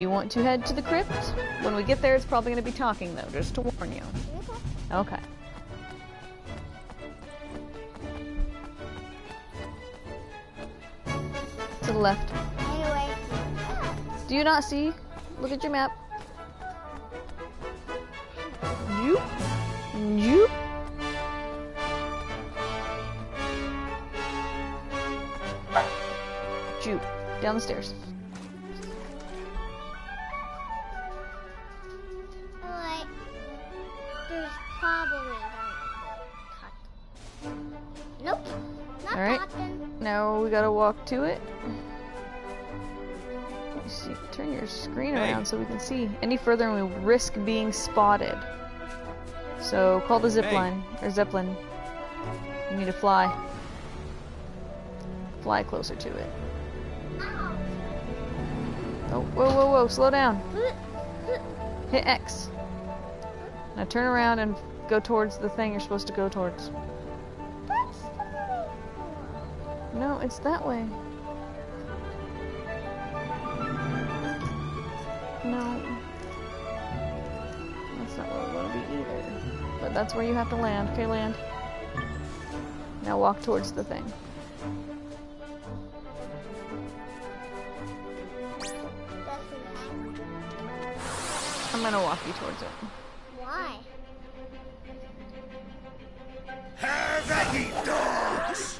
You want to head to the crypt? When we get there, it's probably going to be talking, though, just to warn you. Okay. To the left. Anyway. Do you not see? Look at your map. You? You? Shoot. Down the stairs. Alright. There's probably nope. Not Alright. Now we gotta walk to it. You see, turn your screen around so we can see. Any further and we risk being spotted. So call the zip line or Zeppelin. You need to fly. Fly closer to it. Oh, whoa, whoa, whoa, slow down. Hit X. Now turn around and go towards the thing you're supposed to go towards. No, it's that way. No. That's not where we want to be either. But that's where you have to land. Okay, land. Now walk towards the thing. I'm gonna walk you towards it. Why? Have at ye, dogs!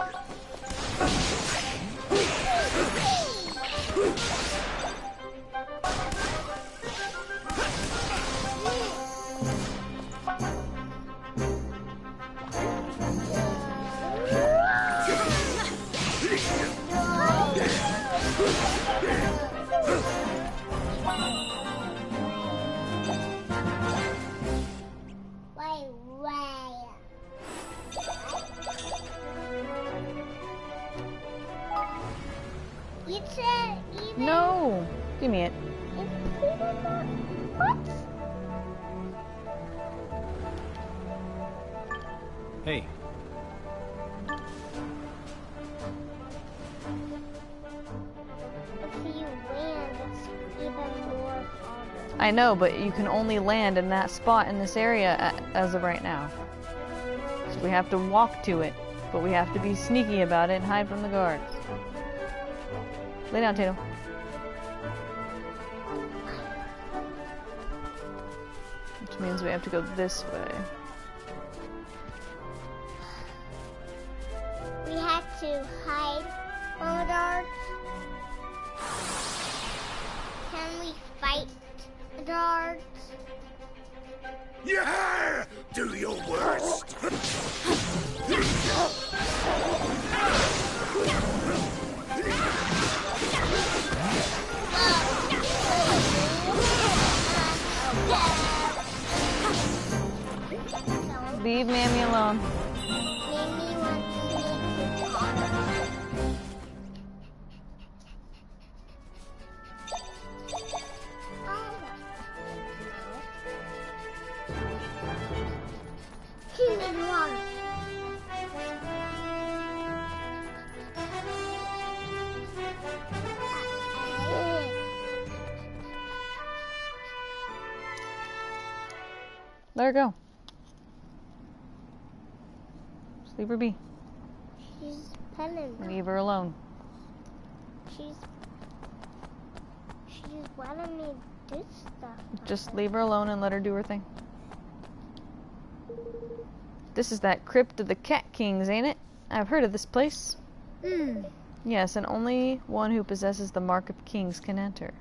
No! Give me it. What? Hey. If you land, it's even more harder. I know, but you can only land in that spot in this area as of right now. So we have to walk to it, but we have to be sneaky about it and hide from the guards. Lay down, Tato. Which means we have to go this way. We have to hide from the guards. Can we fight the guards? Yeah! Do your worst! Leave Mammy alone. Mammy wants me to talk. He made wrong. Let her go. Just leave her be. She's petting me. Leave her alone. She's letting me do stuff. Just leave her alone and let her do her thing. This is that crypt of the Cat Kings, ain't it? I've heard of this place. Yes, and only one who possesses the Mark of Kings can enter.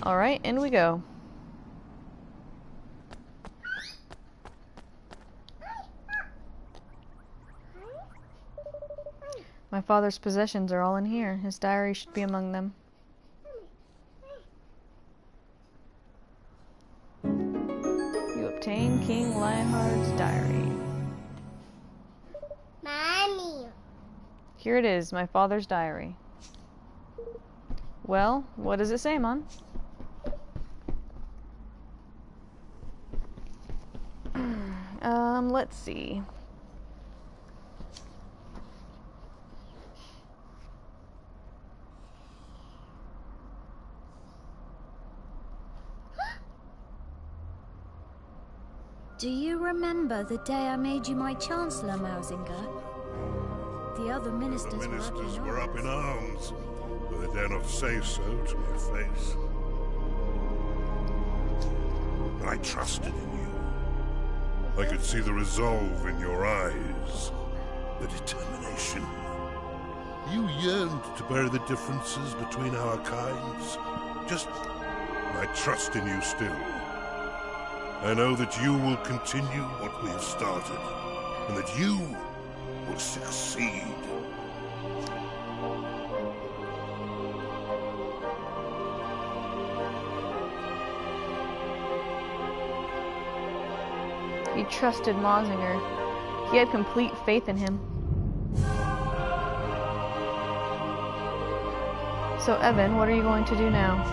Alright, in we go. My father's possessions are all in here. His diary should be among them. You obtain King Lionheart's diary. Mommy. Here it is, my father's diary. Well, what does it say, Mom? Let's see. Do you remember the day I made you my Chancellor, Mausinger? The other ministers, Were up in arms, but they dare not say so to my face. But I trusted in you. I could see the resolve in your eyes, the determination. You yearned to bury the differences between our kinds. I trust in you still. I know that you will continue what we have started, and that you will succeed. He trusted Mausinger. He had complete faith in him. So, Evan, what are you going to do now?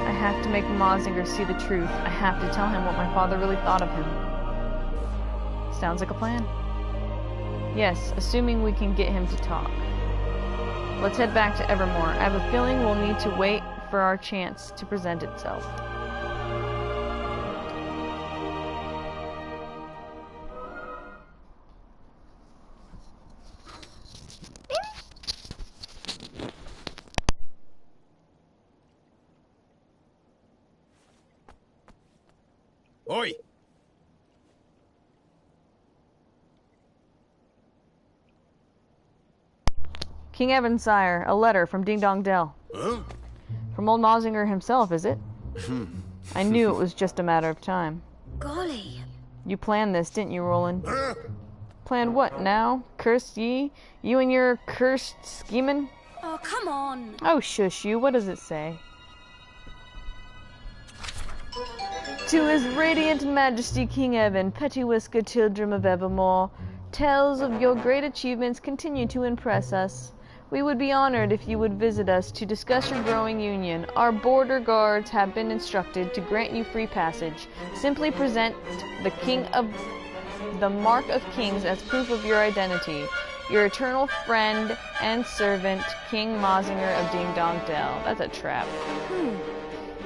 I have to make Mausinger see the truth. I have to tell him what my father really thought of him. Sounds like a plan. Yes, assuming we can get him to talk. Let's head back to Evermore. I have a feeling we'll need to wait for our chance to present itself. Oi! King Evan, sire, a letter from Ding Dong Dell. Huh? From old Mausinger himself, is it? I knew it was just a matter of time. Golly. You planned this, didn't you, Roland? Huh? Planned what now? Cursed ye? You and your cursed scheming? Oh, come on. Oh, shush you. What does it say? To His Radiant Majesty King Evan, Petty-Whisker Tildrum of Evermore, tales of your great achievements continue to impress us. We would be honored if you would visit us to discuss your growing union. Our border guards have been instructed to grant you free passage. Simply present the Mark of Kings as proof of your identity. Your eternal friend and servant, King Mausinger of Ding Dong Dell. That's a trap.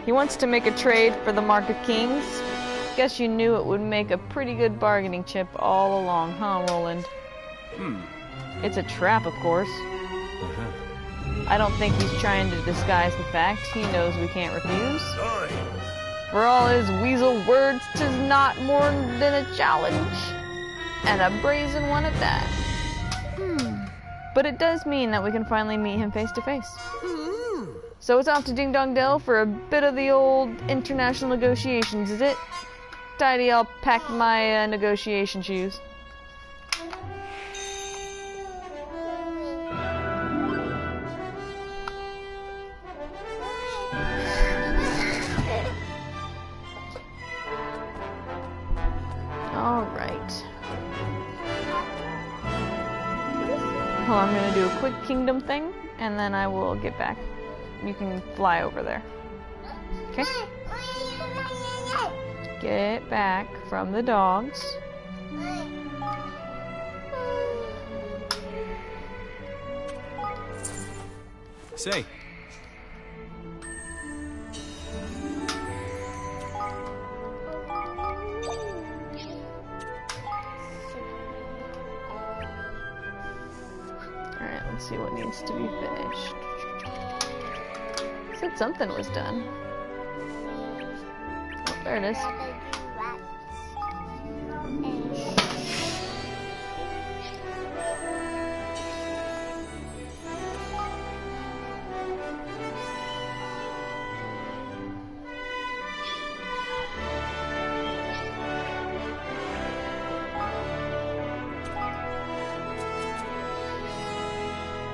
He wants to make a trade for the Mark of Kings. Guess you knew it would make a pretty good bargaining chip all along, huh, Roland? It's a trap, of course. I don't think he's trying to disguise the fact. He knows we can't refuse. Aye. For all his weasel words, 'tis not more than a challenge. And a brazen one at that. But it does mean that we can finally meet him face to face. So it's off to Ding Dong Dell for a bit of the old international negotiations, is it? Tidy, I'll pack my negotiation shoes. Alright. Well, I'm gonna do a quick kingdom thing, and then I will get back. You can fly over there. Okay? Get back from the dogs. Say. Alright, let's see what needs to be finished. Said something was done. Oh, there it is.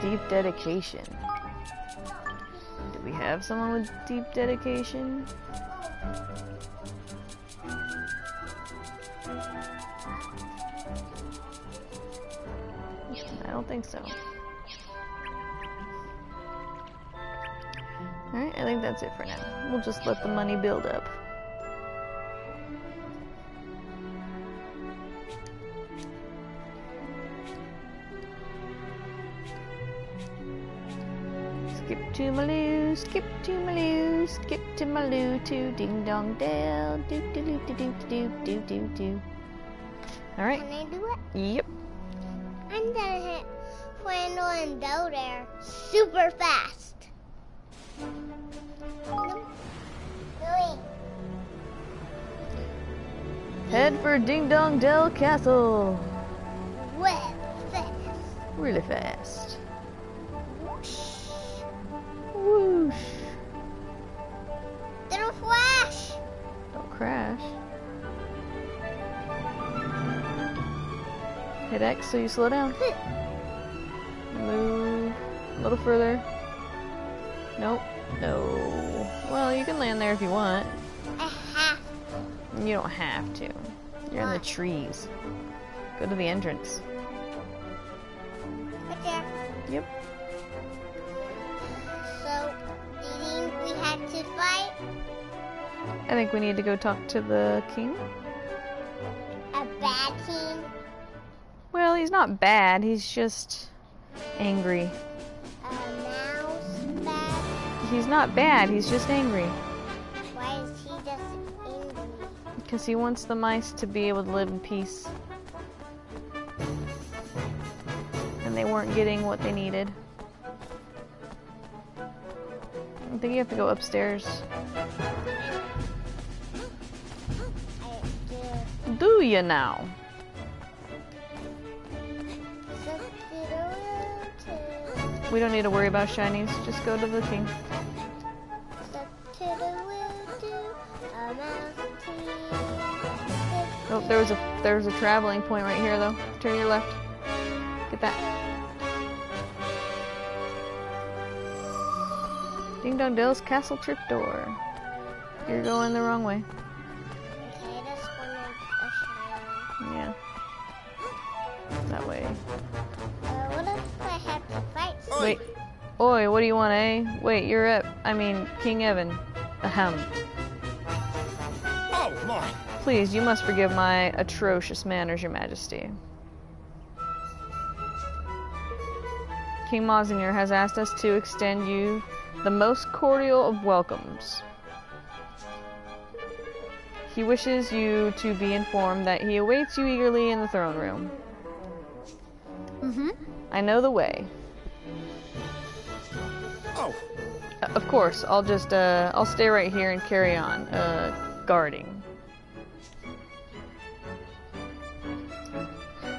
Deep dedication. Do we have someone with deep dedication? I don't think so. Alright, I think that's it for now. We'll just let the money build up. Skip to my loo, skip to my loo, skip to my loo, to ding dong dell, do do do do do do do do do. Alright. Can I do it? Yep. I'm gonna hit Flannel and go there super fast. Really? Head for Ding Dong Dell Castle. Well, fast. Really fast. Whoosh. Whoosh. Little flash. Don't crash. Hit X so you slow down. Move a little further. Nope. No. Well, you can land there if you want. I have You don't have to. You're in the Why? trees. Go to the entrance. right there. Yep. So, do you think we had to fight I think we need to go talk to the king. a bad team? Well, he's not bad. He's just angry. A mouse bad? He's not bad. He's just angry. Why is he just angry? Because he wants the mice to be able to live in peace. And they weren't getting what they needed. I think you have to go upstairs. I Do you now? We don't need to worry about shinies. Just go to the king. Oh, there was a traveling point right here though. Turn your left. Get that. Ding Dong Dell's Castle Trip Door. You're going the wrong way. Okay, that's one of a shiny. Yeah. That way. What if I have to fight? Wait. Oi, what do you want, eh? Wait, you're up. King Evan. Ahem. Oh, my. Please, you must forgive my atrocious manners, Your Majesty. King Mausinger has asked us to extend you the most cordial of welcomes. He wishes you to be informed that he awaits you eagerly in the throne room. Mm-hmm. I know the way. Oh, Of course, I'll just, I'll stay right here and carry on, guarding.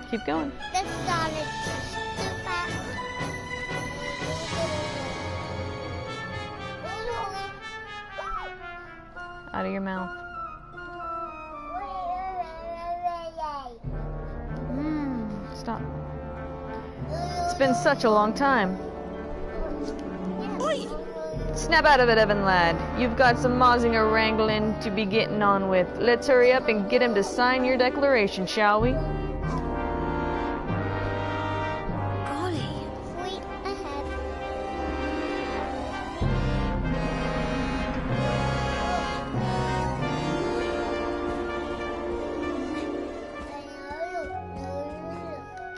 Keep going. This started too fast. Out of your mouth. Stop. It's been such a long time. Snap out of it, Evan lad. You've got some Mausinger wrangling to be getting on with. Let's hurry up and get him to sign your declaration, shall we? Golly. Fleet ahead.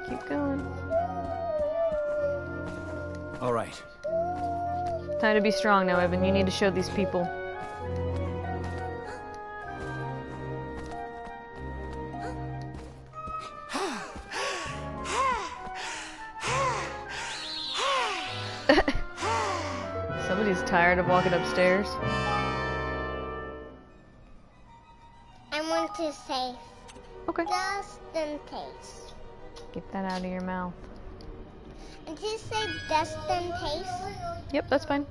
Keep going. all right. Time to be strong now, Evan. You need to show these people. Somebody's tired of walking upstairs. I want to say Okay. dust and taste. Get that out of your mouth. And to say dust and taste. Yep, that's fine.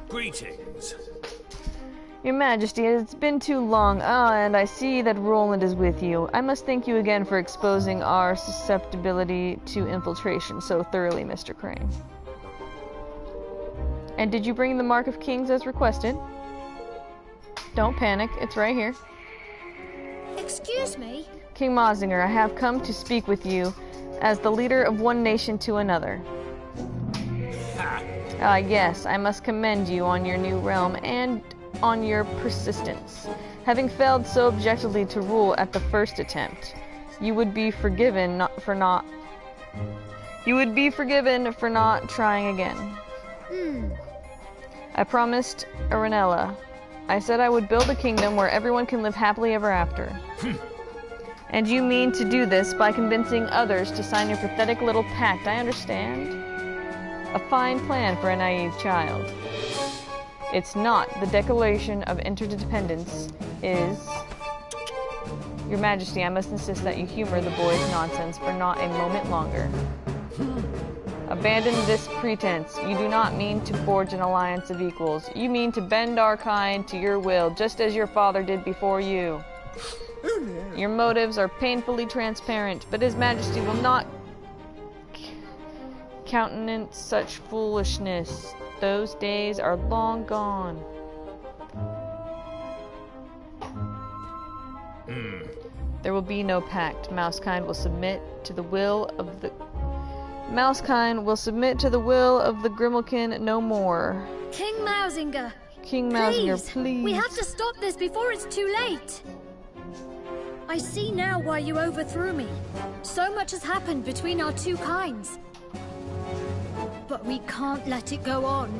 Greetings. Your Majesty, it's been too long. And I see that Roland is with you. I must thank you again for exposing our susceptibility to infiltration so thoroughly, Mr. Crane. And did you bring the Mark of Kings as requested? Don't panic, it's right here. Excuse me? King Mausinger, I have come to speak with you as the leader of one nation to another. Yes, I must commend you on your new realm and on your persistence. Having failed so objectively to rule at the first attempt, you would be forgiven for not trying again. I promised Aranella. I said I would build a kingdom where everyone can live happily ever after. And you mean to do this by convincing others to sign your pathetic little pact, I understand. A fine plan for a naive child. It's not. The Declaration of Interdependence is... Your Majesty, I must insist that you humor the boy's nonsense for not a moment longer. Abandon this pretense. You do not mean to forge an alliance of equals. You mean to bend our kind to your will, just as your father did before you. Your motives are painfully transparent, but His Majesty will not countenance such foolishness. Those days are long gone. There will be no pact. Mousekind will submit to the will of the Grimalkin no more. King Mausinger! King Mausinger, please. We have to stop this before it's too late! I see now why you overthrew me. So much has happened between our two kinds. But we can't let it go on.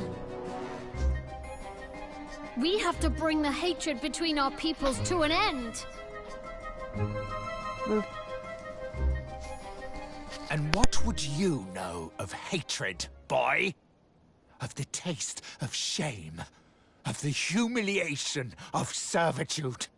We have to bring the hatred between our peoples to an end. And what would you know of hatred, boy? Of the taste of shame, of the humiliation of servitude.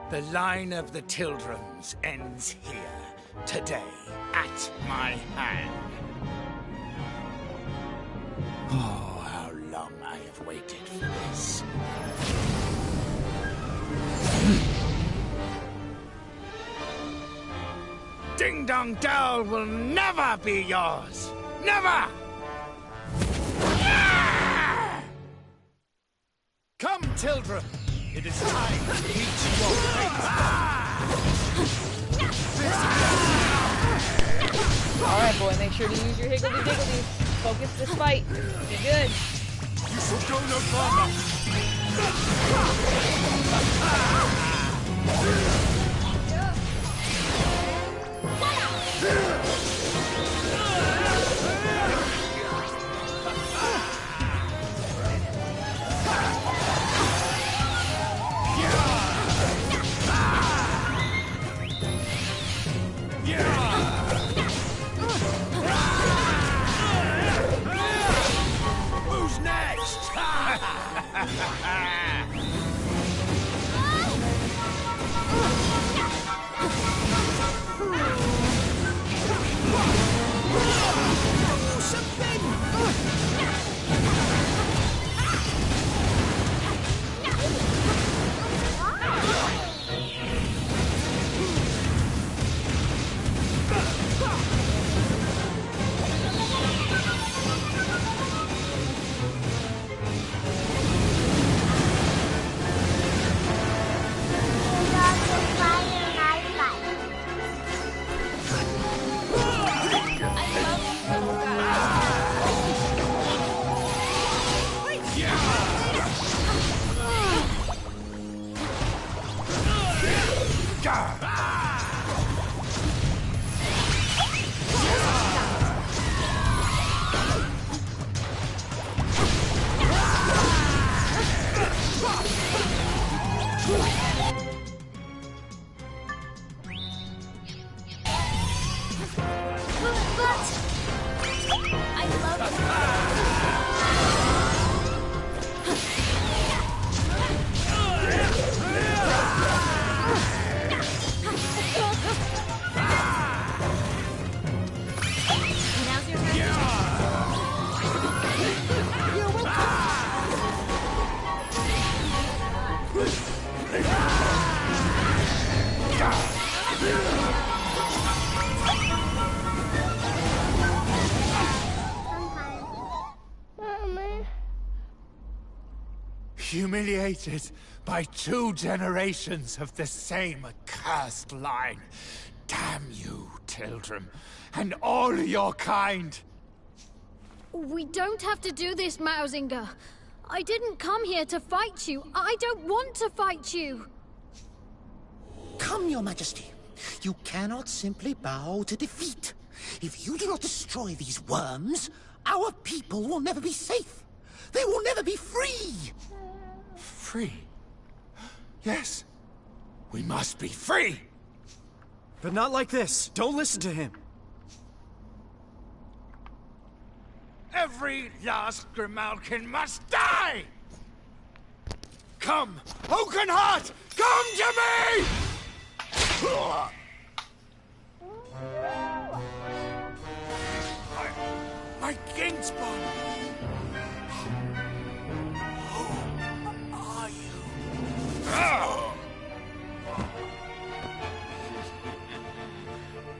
The line of the Tildrums ends here, today, at my hand. Oh, how long I have waited for this. Ding Dong Dell will never be yours! Never! Ah! Come, Tildrum! It is time to meet your fate. Alright, boy, make sure to use your higgledy-diggledy. Focus this fight. Be good. You shall go no further. Who's next? Humiliated by 2 generations of the same accursed line. Damn you, Tildrum, and all your kind! We don't have to do this, Mausinger. I didn't come here to fight you. I don't want to fight you. Come, your majesty. You cannot simply bow to defeat. If you do not destroy these worms, our people will never be safe. They will never be free. Free? Yes. We must be free! But not like this. Don't listen to him. Every last Grimalkin must die! Come, Oakenheart! Come to me! My kingspawn! Who are you?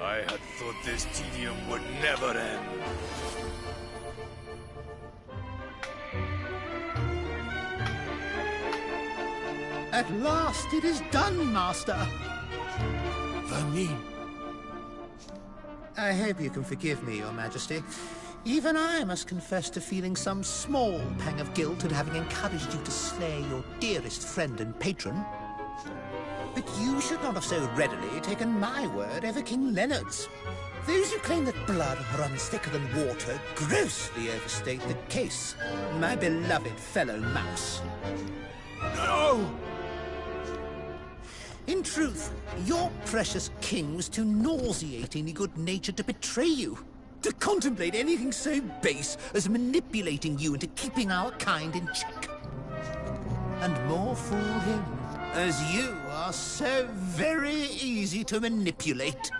I had thought this tedium would never end. At last it is done, Master. Vermine. I hope you can forgive me, your majesty. Even I must confess to feeling some small pang of guilt at having encouraged you to slay your dearest friend and patron. But you should not have so readily taken my word over King Leonard's. Those who claim that blood runs thicker than water grossly overstate the case, my beloved fellow mouse. No! In truth, your precious king was too nauseatingly good-natured to betray you. To contemplate anything so base as manipulating you into keeping our kind in check. And more fool him, as you are so very easy to manipulate.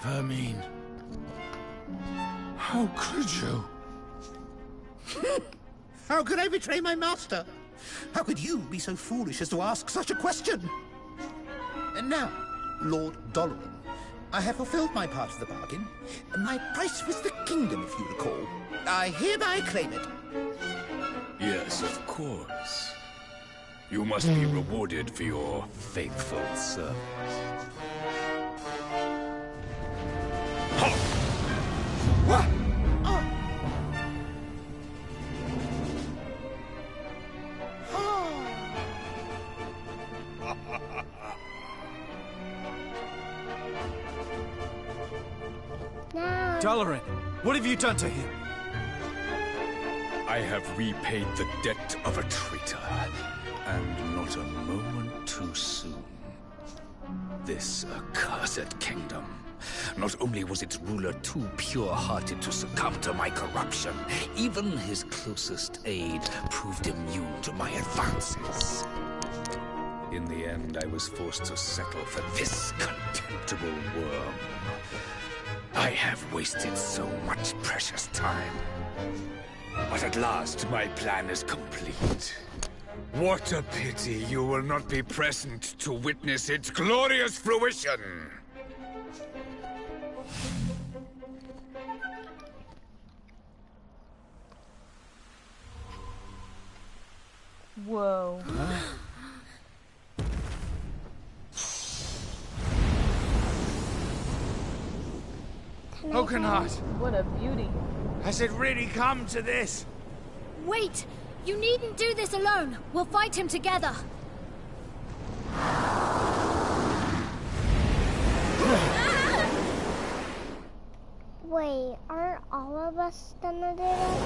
Vermine. How could you? How could I betray my master? How could you be so foolish as to ask such a question? And now, Lord Doloran, I have fulfilled my part of the bargain. My price was the kingdom, if you recall. I hereby claim it. Yes, of course. You must be rewarded for your faithful service. Doloran, what have you done to him? I have repaid the debt of a traitor, and not a moment too soon. This accursed kingdom. Not only was its ruler too pure-hearted to succumb to my corruption, even his closest aide proved immune to my advances. In the end, I was forced to settle for this contemptible worm. I have wasted so much precious time. But at last, my plan is complete. What a pity you will not be present to witness its glorious fruition! Whoa. Oakenheart, What a beauty. has it really come to this? Wait! You needn't do this alone. We'll fight him together. Wait, aren't all of us gonna do that?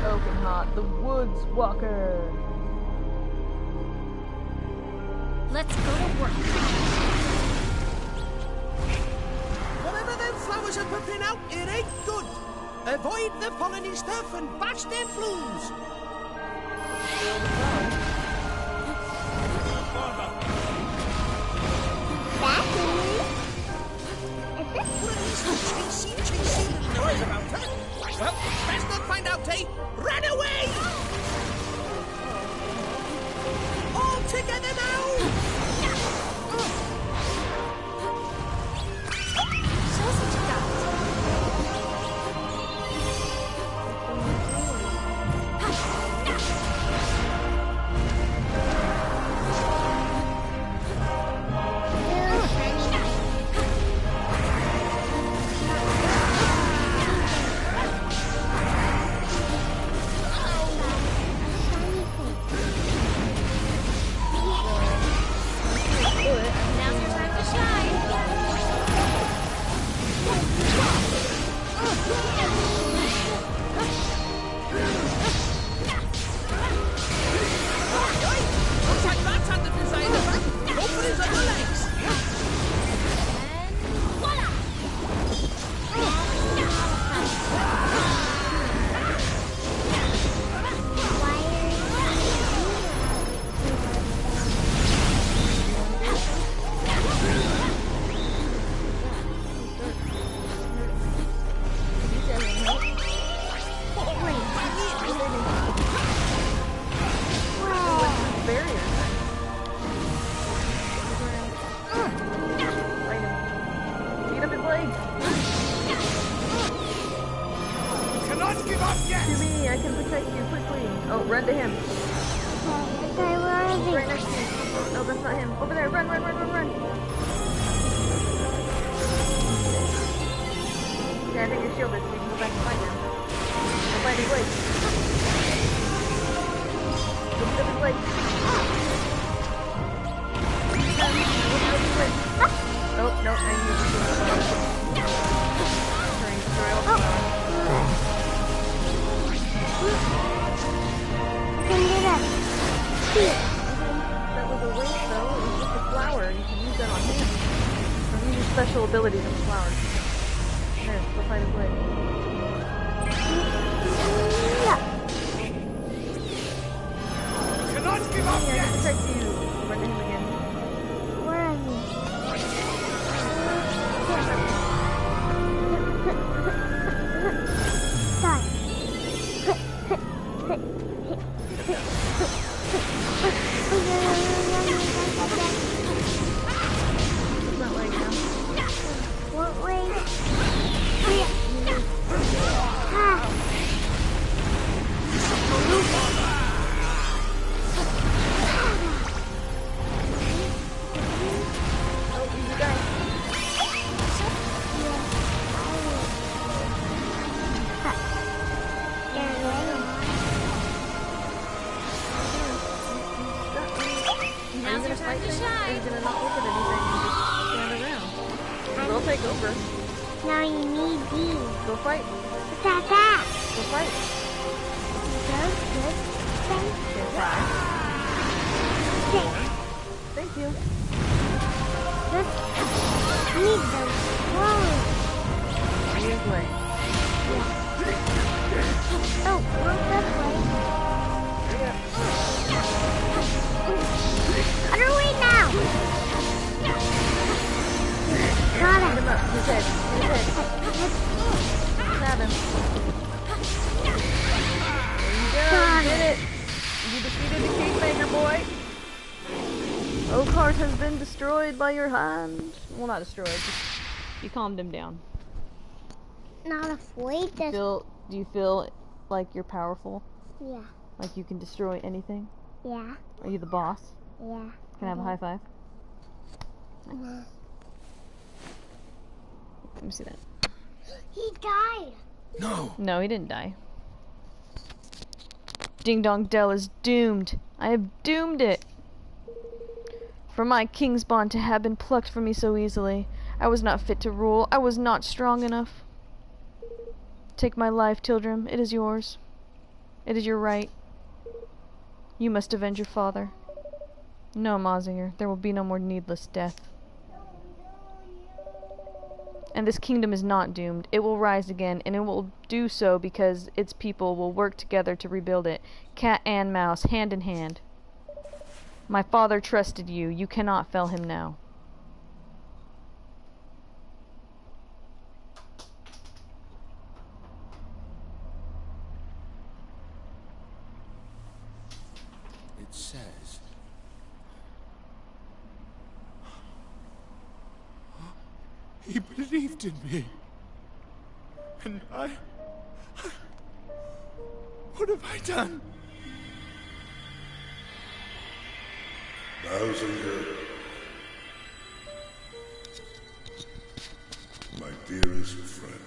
Oakenheart, the Woodswalker. Let's go to work. Whatever them flowers are popping out, it ain't good. Avoid the polleny stuff and bash them blooms. Chasing noise about her. Well, best not find out, eh? Run away! All together now! Cannot give up yet! To me, I can protect you quickly. Oh, run to him. Okay, where is He's he? right next to you. Oh, no, that's not him. Over there, run, run, run, run, run. Okay, I think you're shielded, so you can go back and fight him. Go fight his blade. Go beat up his blade. Oh, no, I need to do Can do that. Here. That was a waste, though. It was just a flower. You can use that on him. Or use your special abilities on the flowers. There, go fight his blade. Cannot give up I yet! can protect you. Run to him again. Where is he? Sorry. It's not right now. What way? Ah. Oh, easy guy. Now's your time to Are you shine. gonna not look at anything and just stand around? We'll take over. Now you need these. Go fight. What's that? Go fight. Those good things. Okay, 5. Six. Thank you. Good. I need those clothes. Here's way. Oh, look this way. Other way now. Got Hit him. him up. His head. His head. Stab him. There you go. You did it. You defeated the Kingmaker, boy. Oakenheart has been destroyed by your hand. Well, not destroyed. Just, you calmed him down. Not afraid to. Do you feel like you're powerful? Yeah. Like you can destroy anything? Yeah. Are you the boss? Yeah. Can I have a high five? Let me see that. He died. No! No, he didn't die. Ding Dong Dell is doomed. I have doomed it. For my king's bond to have been plucked from me so easily. I was not fit to rule. I was not strong enough. Take my life, Tildrum. It is yours. It is your right. You must avenge your father. No, Mausinger. There will be no more needless death. And this kingdom is not doomed. It will rise again, and it will do so because its people will work together to rebuild it. Cat and mouse, hand in hand. My father trusted you. You cannot fail him now. It says... He believed in me. And I... What have I done? Mausinger, my dearest friend.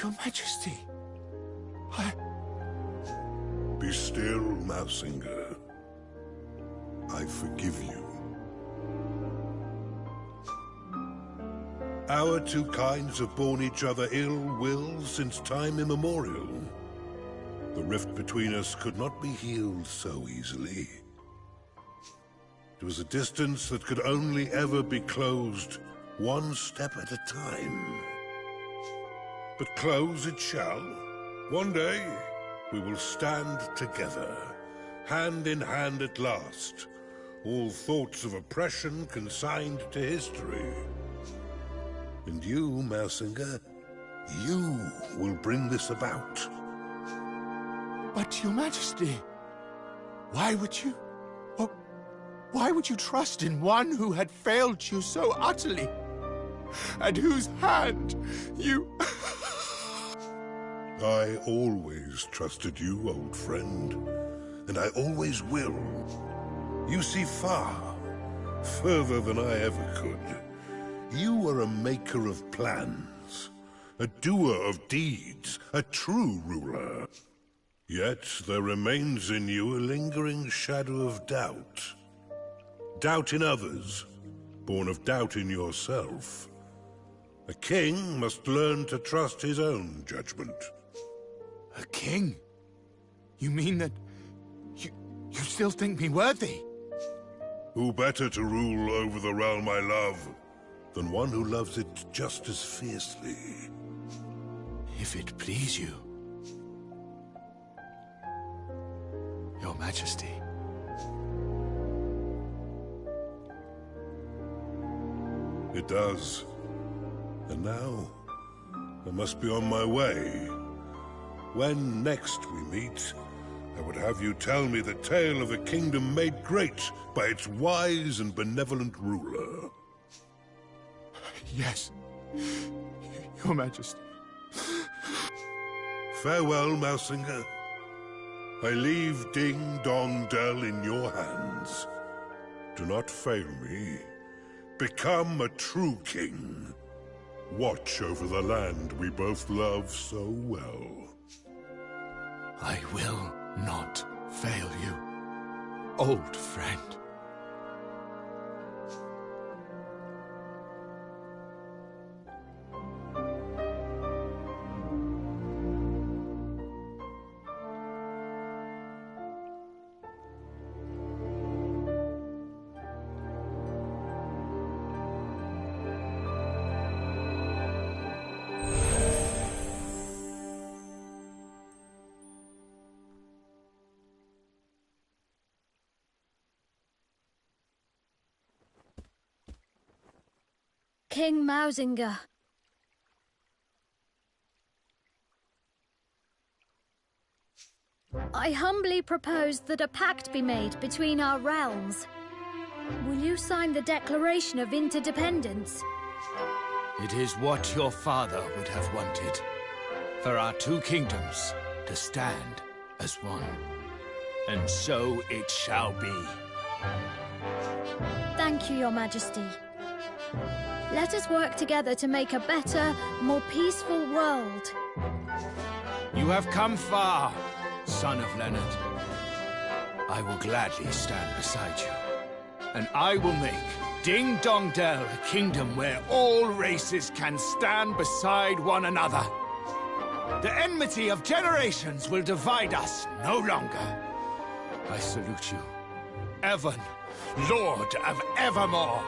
Your Majesty, Be still, Mausinger. I forgive you. Our two kinds have borne each other ill will since time immemorial. The rift between us could not be healed so easily. It was a distance that could only ever be closed one step at a time. But close it shall. One day, we will stand together, hand in hand at last, all thoughts of oppression consigned to history. And you, Mausinger, You will bring this about. But, Your Majesty, why would you... oh, why would you trust in one who had failed you so utterly? And whose hand you... I always trusted you, old friend. And I always will. You see far, further than I ever could. You are a maker of plans, a doer of deeds, a true ruler. Yet there remains in you a lingering shadow of doubt. Doubt in others, born of doubt in yourself. A king must learn to trust his own judgment. A king? You mean that... You still think me worthy? Who better to rule over the realm I love than one who loves it just as fiercely? If it please you, Your Majesty. It does. And now, I must be on my way. When next we meet, I would have you tell me the tale of a kingdom made great by its wise and benevolent ruler. Yes, Your Majesty. Farewell, Mausinger. I leave Ding Dong Dell in your hands. Do not fail me. Become a true king. Watch over the land we both love so well. I will not fail you, old friend. King Mausinger. I humbly propose that a pact be made between our realms. Will you sign the Declaration of Interdependence? It is what your father would have wanted, for our two kingdoms to stand as one. And so it shall be. Thank you, Your Majesty. Let us work together to make a better, more peaceful world. You have come far, son of Leonard. I will gladly stand beside you. And I will make Ding Dong Dell a kingdom where all races can stand beside one another. The enmity of generations will divide us no longer. I salute you, Evan, Lord of Evermore.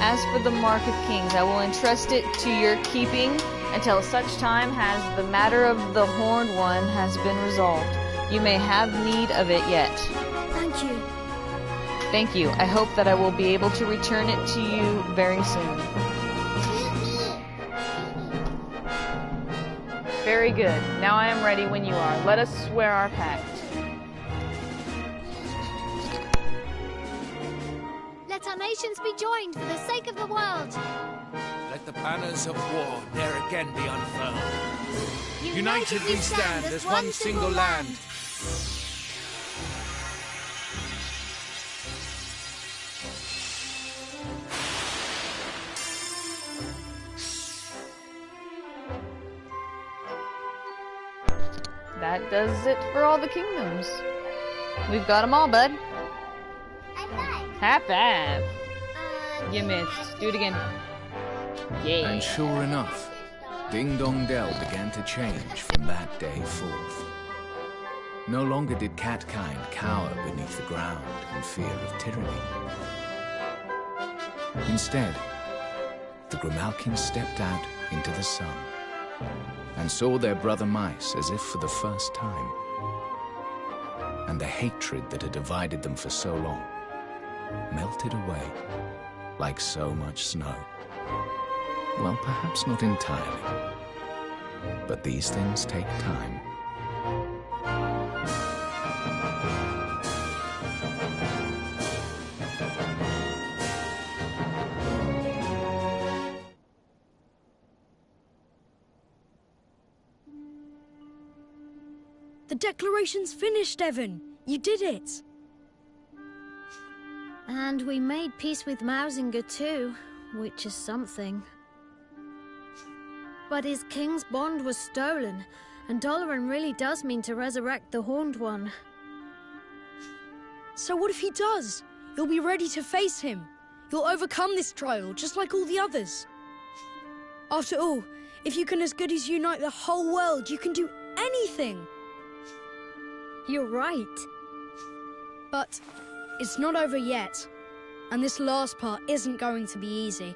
As for the Mark of Kings, I will entrust it to your keeping until such time as the matter of the Horned One has been resolved. You may have need of it yet. Thank you. Thank you. I hope that I will be able to return it to you very soon. Very good. Now I am ready when you are. Let us swear our pact. Let our nations be joined for the sake of the world. Let the banners of war ne'er again be unfurled. United we stand as one single land. That does it for all the kingdoms. We've got them all, bud. High five. You missed. Do it again. Yeah. And sure enough, Ding Dong Dell began to change from that day forth. No longer did catkind cower beneath the ground in fear of tyranny. Instead, the Grimalkin stepped out into the sun and saw their brother mice as if for the first time. And the hatred that had divided them for so long melted away like so much snow. Well, perhaps not entirely, but these things take time. The declaration's finished, Evan. You did it. And we made peace with Mausinger too, which is something. But his king's bond was stolen, and Doloran really does mean to resurrect the Horned One. So what if he does? You'll be ready to face him. You'll overcome this trial, just like all the others. After all, if you can as good as unite the whole world, you can do anything. You're right. But it's not over yet. And this last part isn't going to be easy.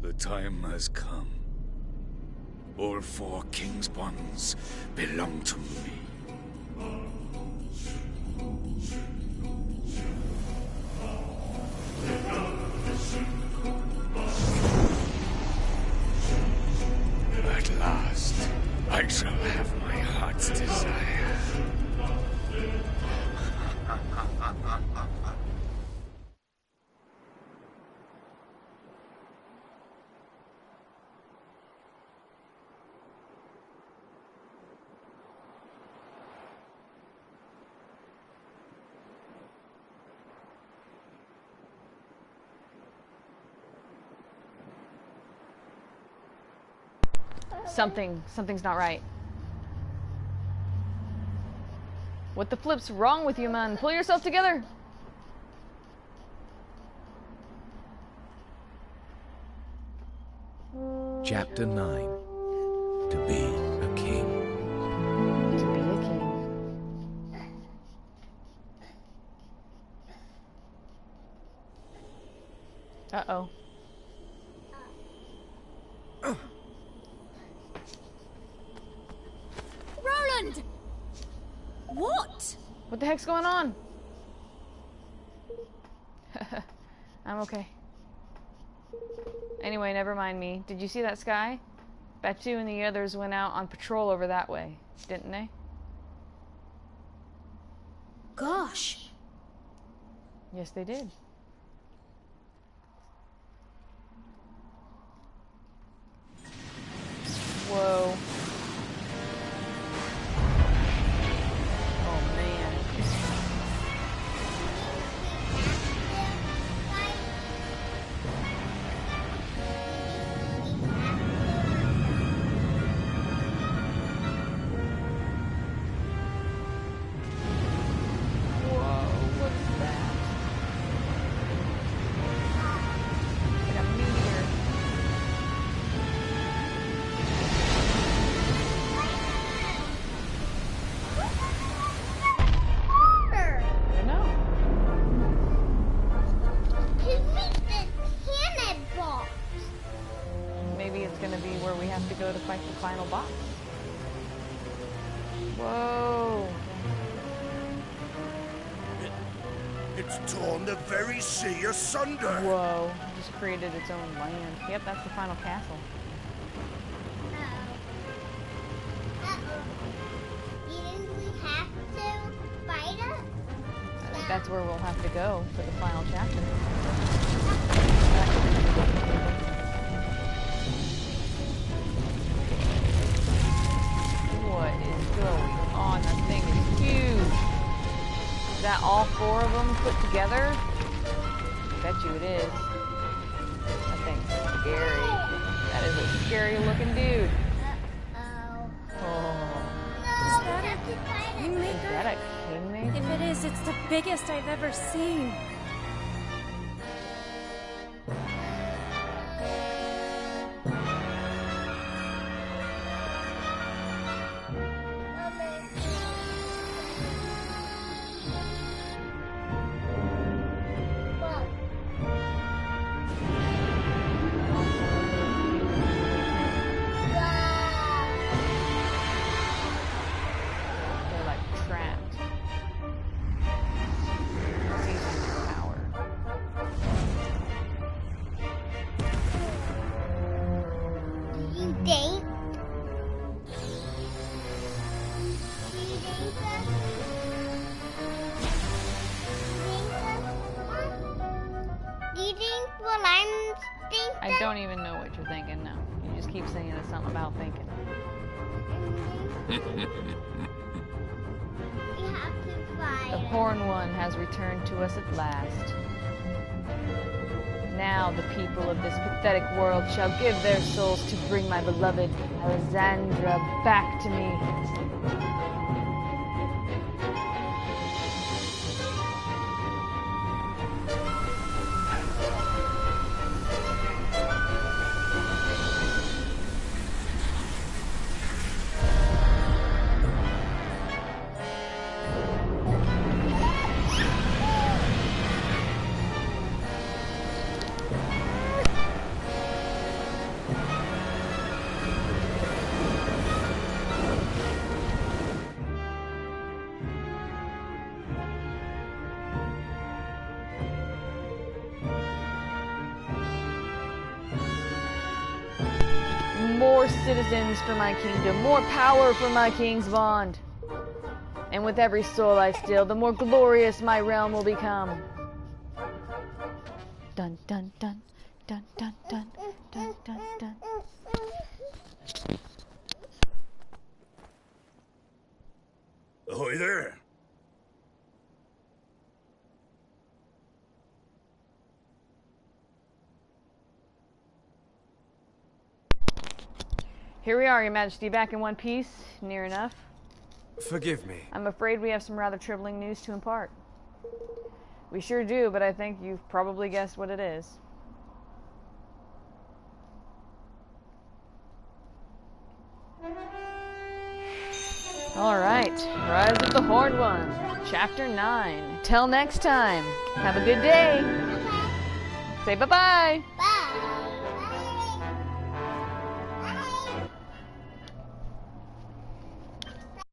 The time has come. All 4 king's bonds belong to me. At last, I shall have my heart's desire. Something's not right. What the flip's wrong with you, man? Pull yourself together! Chapter 9. To be a king. To be a king. Uh-oh. Roland! What? What the heck's going on? I'm okay. Anyway, never mind me. Did you see that sky? Batu and the others went out on patrol over that way, didn't they? Gosh. Yes, they did. Whoa. Oh, man. Whoa, what's that? Like a meteor. I don't know. Maybe it's gonna be where we have to go to fight the final boss. Whoa. It's torn the very sea asunder. Whoa. Just created its own land. Yep, that's the final castle. Didn't we have to fight it? I think that's where we'll have to go for the final chapter. What is going on? That thing is huge. Is that all 4 of them put together? I bet you it is. That thing's scary. That is a scary looking dude. Uh-oh. Oh. No, we have to fight it. Is that a king made? If it is, it's the biggest I've ever seen. I don't even know what you're thinking now. You just keep saying it's something about thinking. The Horn One has returned to us at last. Now the people of this pathetic world shall give their souls to bring my beloved Alexandra back to me. More citizens for my kingdom, more power for my king's bond. And with every soul I steal, the more glorious my realm will become. Dun dun dun dun dun dun dun dun dun. Ahoy there! Here we are, Your Majesty, back in one piece, near enough. Forgive me. I'm afraid we have some rather troubling news to impart. We sure do, but I think you've probably guessed what it is. Alright, Rise of the Horned One, Chapter 9. Till next time, have a good day. Say bye-bye. Bye.